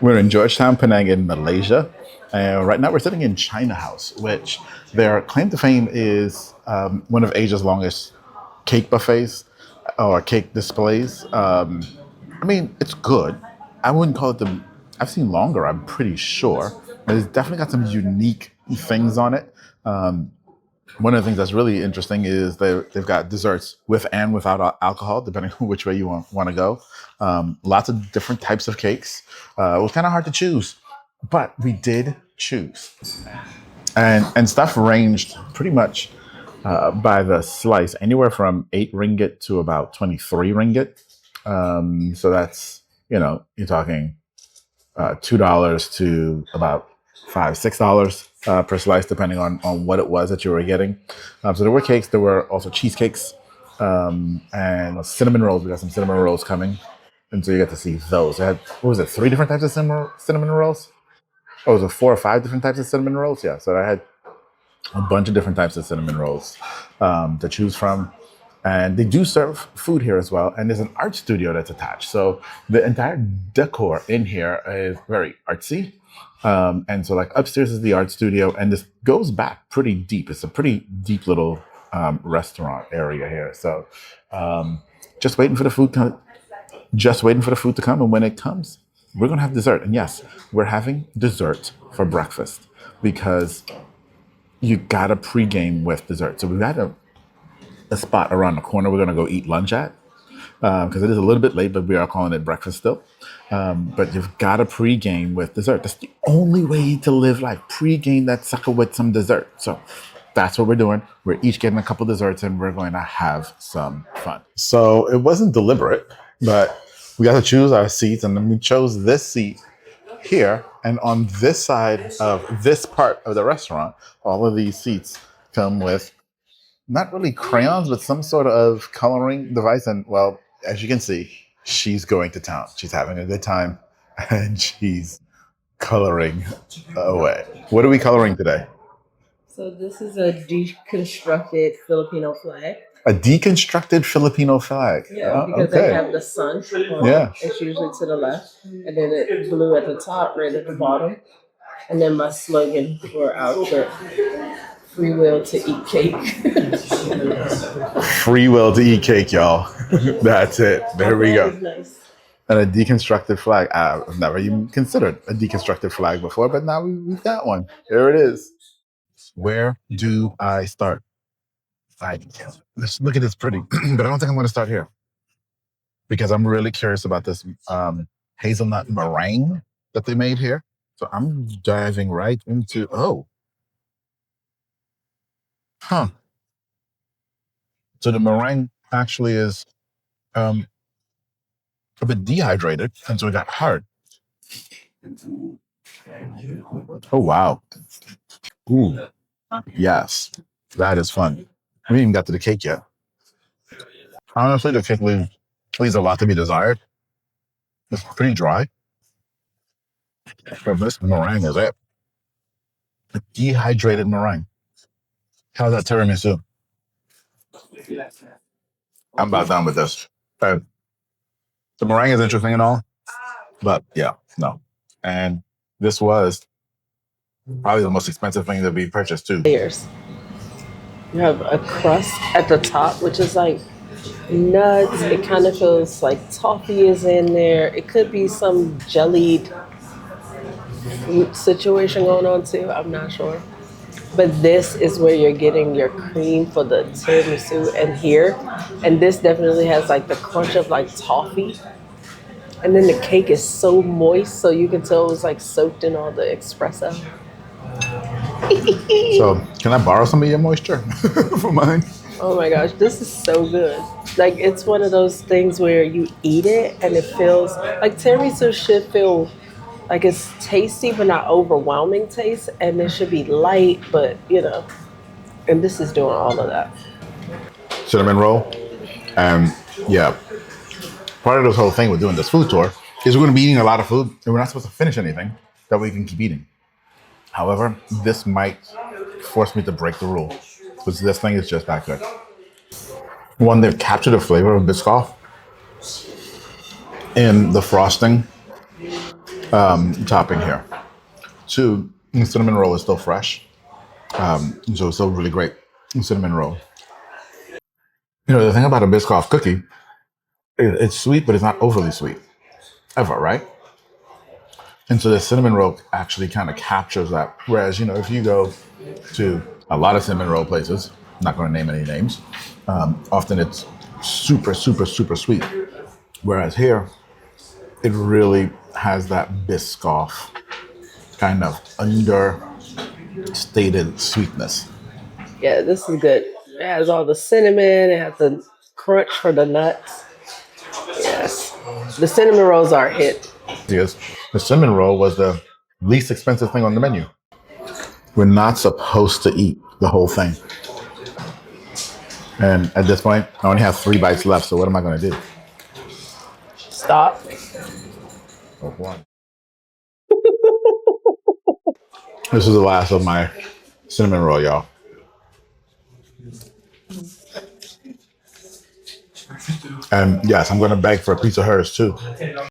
We're in Georgetown, Penang in Malaysia. And right now we're sitting in ChinaHouse, which their claim to fame is one of Asia's longest cake buffets or cake displays. I mean, it's good. I wouldn't call it the. I've seen longer. I'm pretty sure, but it's definitely got some unique things on it. Um, One of the things that's really interesting is they've got desserts with and without alcohol, depending on which way you want to go. Lots of different types of cakes. It was kind of hard to choose, but we did choose, and stuff ranged pretty much by the slice, anywhere from 8 ringgit to about 23 ringgit. So that's you're talking $2 to about $5, $6 per slice, depending on what it was that you were getting. So there were cakes, there were also cheesecakes, and cinnamon rolls. We got some cinnamon rolls coming, and so you get to see those. I had, what was it, 3 different types of cinnamon rolls? Oh, was it 4 or 5 different types of cinnamon rolls? Yeah, so I had a bunch of different types of cinnamon rolls to choose from. And they do serve food here as well. And there's an art studio that's attached. So the entire decor in here is very artsy. And so like upstairs is the art studio, and this goes back pretty deep. It's a pretty deep little restaurant area here. So just waiting for the food to come. And when it comes, we're gonna have dessert. And yes, we're having dessert for breakfast because you gotta pregame with dessert. So we've got a spot around the corner we're gonna go eat lunch at because it is a little bit late, but we are calling it breakfast still. But you've got to pregame with dessert. That's the only way to live life. Pregame that sucker with some dessert. So that's what we're doing. We're each getting a couple desserts, and we're going to have some fun. So it wasn't deliberate, but we got to choose our seats, and then we chose this seat here. And on this side of this part of the restaurant, all of these seats come with not really crayons, but some sort of coloring device. And well, as you can see, she's going to town. She's having a good time and she's coloring away. What are we coloring today? So this is a deconstructed Filipino flag. A deconstructed Filipino flag. Yeah, because they have the sun on Yeah. it. It's usually to the left. And then it's blue at the top, red at the bottom. And then my slogan for our trip, free will to eat cake. Free will to eat cake, y'all. That's it. There we go. Nice. And a deconstructed flag. I've never even considered a deconstructed flag before, but now we've got one. Here it is. Where do I start? Let's look at this pretty, but I don't think I'm going to start here because I'm really curious about this hazelnut meringue that they made here. So I'm diving right into, So the meringue actually is a bit dehydrated, and so it got hard. Oh, wow. Ooh, yes, that is fun. We haven't even got to the cake yet. Honestly, the cake leaves a lot to be desired. It's pretty dry. But this meringue is it. A dehydrated meringue. How's that tiramisu? I'm about done with this. The meringue is interesting and all, but yeah, no. And this was probably the most expensive thing that we purchased too. Layers. You have a crust at the top, which is like nuts. It kind of feels like toffee is in there. It could be some jellied fruit situation going on too. I'm not sure. But this is where you're getting your cream for the tiramisu and here. And this definitely has like the crunch of like toffee. And then the cake is so moist, so you can tell it was like soaked in all the espresso. So can I borrow some of your moisture for mine? Oh my gosh, this is so good. Like it's one of those things where you eat it and it feels like tiramisu should feel like it's tasty but not overwhelming taste, and it should be light, but and this is doing all of that. Cinnamon roll. And yeah, part of this whole thing with doing this food tour is we're going to be eating a lot of food and we're not supposed to finish anything that we can keep eating. However, this might force me to break the rule because this thing is just that good. One, they've captured the flavor of Biscoff in the frosting topping here. Two, the cinnamon roll is still fresh, so it's still really great. Cinnamon roll. You know, the thing about a Biscoff cookie, it's sweet, but it's not overly sweet, ever, right? And so the cinnamon roll actually kind of captures that. Whereas, you know, if you go to a lot of cinnamon roll places, I'm not going to name any names, often it's super, super, super sweet. Whereas here, it really has that Biscoff kind of understated sweetness. Yeah, this is good. It has all the cinnamon. It has the crunch for the nuts. Yes, the cinnamon rolls are a hit. Yes, the cinnamon roll was the least expensive thing on the menu. We're not supposed to eat the whole thing. And at this point, I only have 3 bites left, so what am I going to do? Stop. Oh, one. This is the last of my cinnamon roll, y'all. And yes, I'm going to beg for a piece of hers too.